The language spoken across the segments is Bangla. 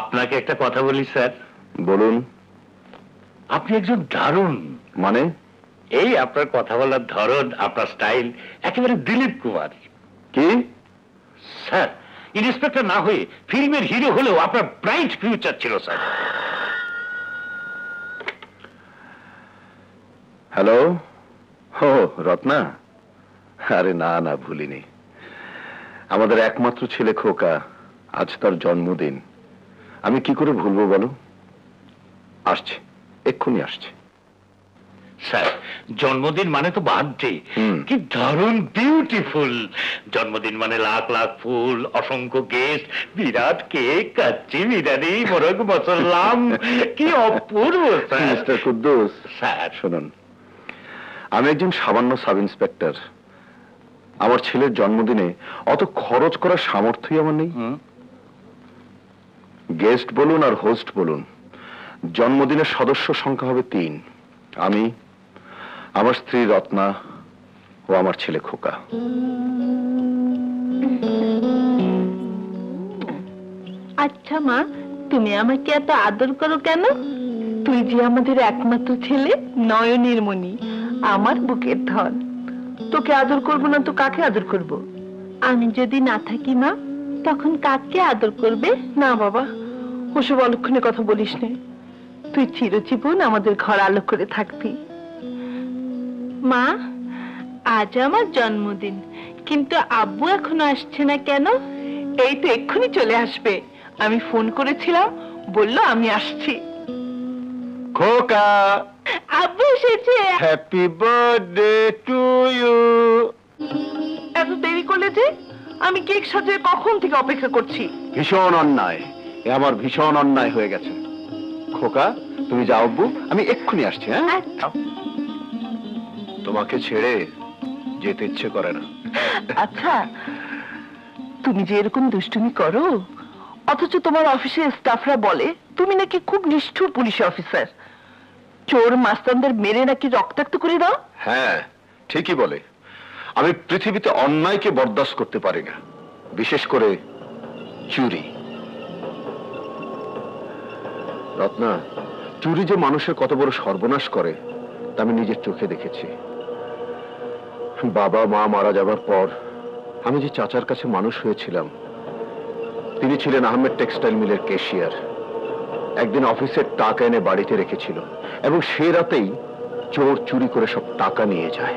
আপনাকে একটা কথা বলি স্যার। বলুন। আপনি একজন দারুণ, মানে? এই আপনার কথা বলার ধরন, আপনার স্টাইল একেবারে দিলীপ কুমার। কি স্যার, ইন্সপেক্টর না হয়ে ফিল্মের হিরো হলেও আপনার ব্রাইট ফিউচার ছিল স্যার। হ্যালো। ও রত্না, আরে না না, ভুলিনি। আমাদের একমাত্র ছেলে খোকা, আজ তার জন্মদিন। আমি কি করে ভুলবো বলো? আসছে, এক্ষুনি আসছে। স্যার, জন্মদিন মানে তো বার্থডে, কি দারুণ বিউটিফুল। জন্মদিন মানে লাখ লাখ ফুল, অসংখ্য গেস্ট, বিরাট কেক, কাচ্চি বিরিয়ানি, মোরগ মশলাম, কি অপূর্ব স্যার। মিস্টার কুদ্দুস স্যার শুনুন, আমি একজন সামান্য সাব ইন্সপেক্টর। আমার ছেলের জন্মদিনে অত খরচ করার সামর্থ্যই আমার নেই। গেস্ট বলুন আর হোস্ট বলুন, জন্মদিনের সদস্য সংখ্যা হবে 3। আমি, আমার স্ত্রী রত্না ও আমার ছেলে খোকা। আচ্ছা মা, তুমি আমাকে এত আদর করো কেন? তুই যে আমাদের একমাত্র ছেলে, নয়নের মণি, আমার বুকের ধন। তোকে আদর করবো না তো কাকে আদর করব? আমি যদি না থাকি মা, তখন কাকে আদর করবে? না বাবা, ওসব অলক্ষণে কথা বলিস নে। তুই চিরজীবন আমাদের ঘর আলো করে থাকবি। মা, আজ আমার জন্মদিন, কিন্তু আব্বু এখনো আসছে না কেন? এই তো এক্ষুনি চলে আসবে, আমি ফোন করেছিলাম, বললো আমি আসছি। খোকা, আব্বু এসেছে। Happy birthday to you. এত দেরি করলে যে? আমি কেক সাজিয়ে কখন থেকে অপেক্ষা করছি। ভীষণ অন্যায়, এ আমার ভীষণ অন্যায় হয়ে গেছে। খোকা, তুমি যাও আব্বু, আমি এক্ষুনি আসছি। হ্যাঁ, তোমাকে ছেড়ে যেতে ইচ্ছে করে না। আচ্ছা, তুমি যে এরকম দুষ্টুমি করো, অথচ তোমার অফিসের স্টাফরা বলে তুমি নাকি খুব নিষ্ঠুর পুলিশ অফিসার। চোর মাস্তানদের মেরে নাকি রক্তাক্ত করে দাও। হ্যাঁ, ঠিকই বলে। আমি পৃথিবীতে অন্যায়কে বরদাস্ত করতে পারি না, বিশেষ করে চুরি। রত্না, চুরি যে মানুষের কত বড় সর্বনাশ করে তা আমি নিজের চোখে দেখেছি। বাবা মা মারা যাবার পর আমি যে চাচার কাছে মানুষ হয়েছিলাম, তিনি ছিলেন আহমেদ টেক্সটাইল মিলের ক্যাশিয়ার। একদিন অফিসের টাকা এনে বাড়িতে রেখেছিল এবং সে রাতেই চোর চুরি করে সব টাকা নিয়ে যায়।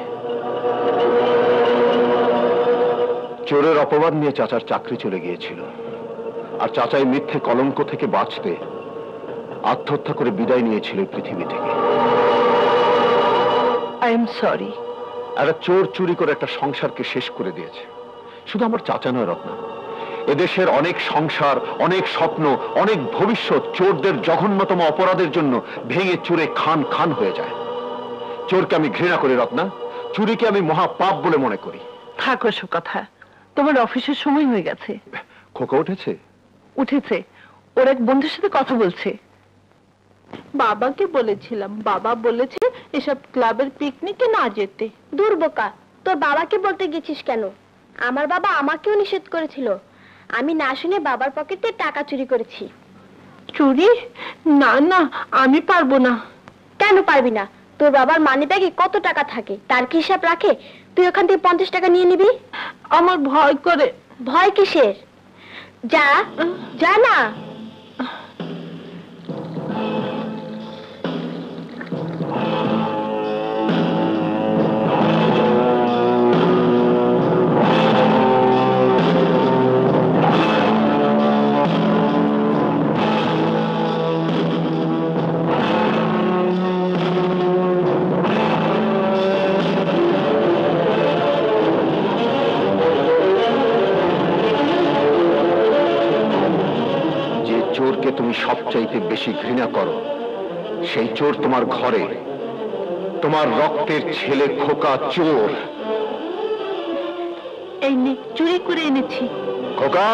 চোরের অপবাদ নিয়ে চাচার চাকরি চলে গিয়েছিল, আর চাচাই মিথ্যে কলঙ্ক থেকে বাঁচতে আত্মহত্যা করে বিদায় নিয়েছিল পৃথিবী থেকে। I am sorry. একটা চোর চুরি করে একটা সংসারকে শেষ করে দিয়েছে। শুধু আমার চাচা নয় রত্না, এদেশের অনেক সংসার, অনেক স্বপ্ন, অনেক ভবিষ্যৎ চোরদের জঘন্যতম অপরাধের জন্য ভেঙে চুরে খান খান হয়ে যায়। চোরকে আমি ঘৃণা করি রত্না, চুরিকে আমি মহাপাপ বলে মনে করি। থাকো সব কথা, তোমার অফিসের সময় হয়ে গেছে। খোকা উঠেছে? উঠেছে, ওর এক বন্ধুর সাথে কথা বলছে। বাবাকে বলেছিলাম, বাবা বলেছে এসব ক্লাবের পিকনিকে না যেতে। দুর্বোকা, তোর বাবাকে বলতে গেছিস কেন? আমার বাবা আমাকেও নিষেধ করেছিল। আমি না শুনে বাবার পকেটে টাকা চুরি করেছি। চুরি? না না, আমি পারবো না। কেন পারবি না? তোর বাবার মানি ব্যাগে কত টাকা থাকে তার কি হিসাব রাখে? তুই ওখান থেকে 50 টাকা নিয়ে নিবি। আমার ভয় করে। ভয় কিসের? যা যা না। তুমি সবচাইতে বেশি ঘৃণা করো, সেই চোর তোমার ঘরে, তোমার রক্তের ছেলে খোকা চোর। এই নে, চুরি করে এনেছি। খোকা,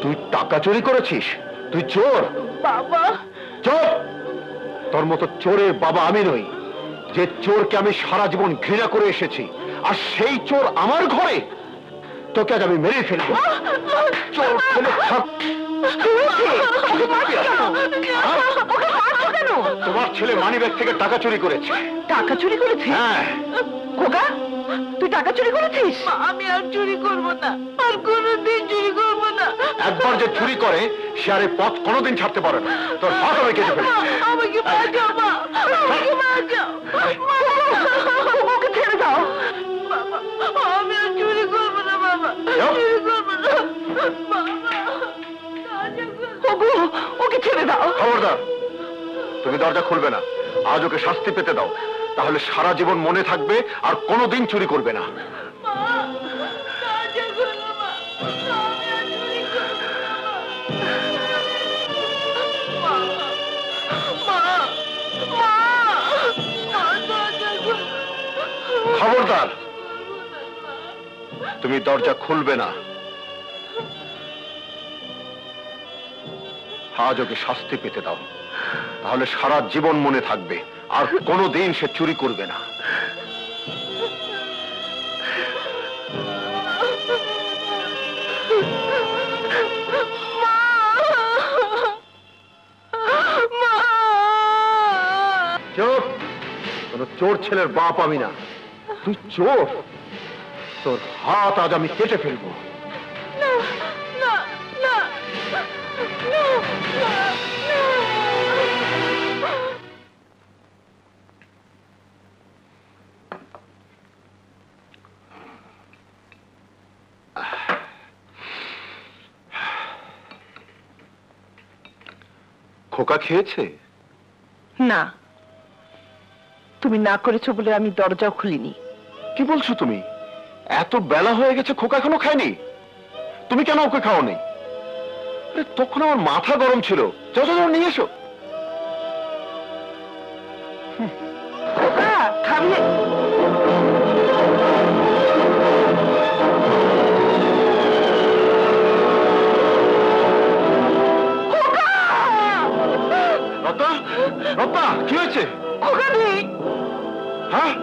তুই টাকা চুরি করেছিস? তুই চোর? বাবা! চুপ! তোর মতো চোরের বাবা আমি নই, যে চোরকে আমি সারা জীবন ঘৃণা করে এসেছি, আর সেই চোর আমার ঘরে। তোকে আজ আমি মেরে ফেলবো। চোর ছেলে থাক। তোমার ছেলে মানিব্যাগ থেকে টাকা চুরি করেছে। টাকা চুরি করেছে? হ্যাঁ। খোকা, তুই টাকা চুরি করেছিস? আমি আর চুরি করব না, আর কোনোদিন চুরি করব না। একবার যে চুরি করে সে আর এই পথ কোনোদিন ছাড়তে পারে না। তোর হাত আমি কেটে ফেলবো। আমাকে বাঁচাও মা, আমাকে বাঁচাও। ওকে ছেড়ে দাও। বাবা, আমি আর চুরি করব না বাবা, চুরি করব না বাবা। ওকে ছেড়ে দাও। খবরদার, তুমি দরজা খুলবে না। আজ ওকে শাস্তি পেতে দাও, তাহলে সারা জীবন মনে থাকবে আর কোনোদিন চুরি করবে না। খবরদার, তুমি দরজা খুলবে না। আজ ওকে শাস্তি পেতে দাও, তাহলে সারা জীবন মনে থাকবে আর কোনোদিন সে চুরি করবে না। চোর, কোনো চোর ছেলের বাপ আমি না। তুই চোর, তোর হাত আজ আমি কেটে ফেলবো। খোকা খেয়েছে? না, তুমি না করেছো বলে আমি দরজাও খুলিনি। কি বলছো তুমি? এত বেলা হয়ে গেছে, খোকা এখনো খায়নি? তুমি কেন ওকে খাওনি? তখন আমার মাথা গরম ছিল। যাও যাও, নিয়ে এসো। খাবি? রত্না, রত্না, কি হয়েছে? খোকা নেই। হ্যাঁ?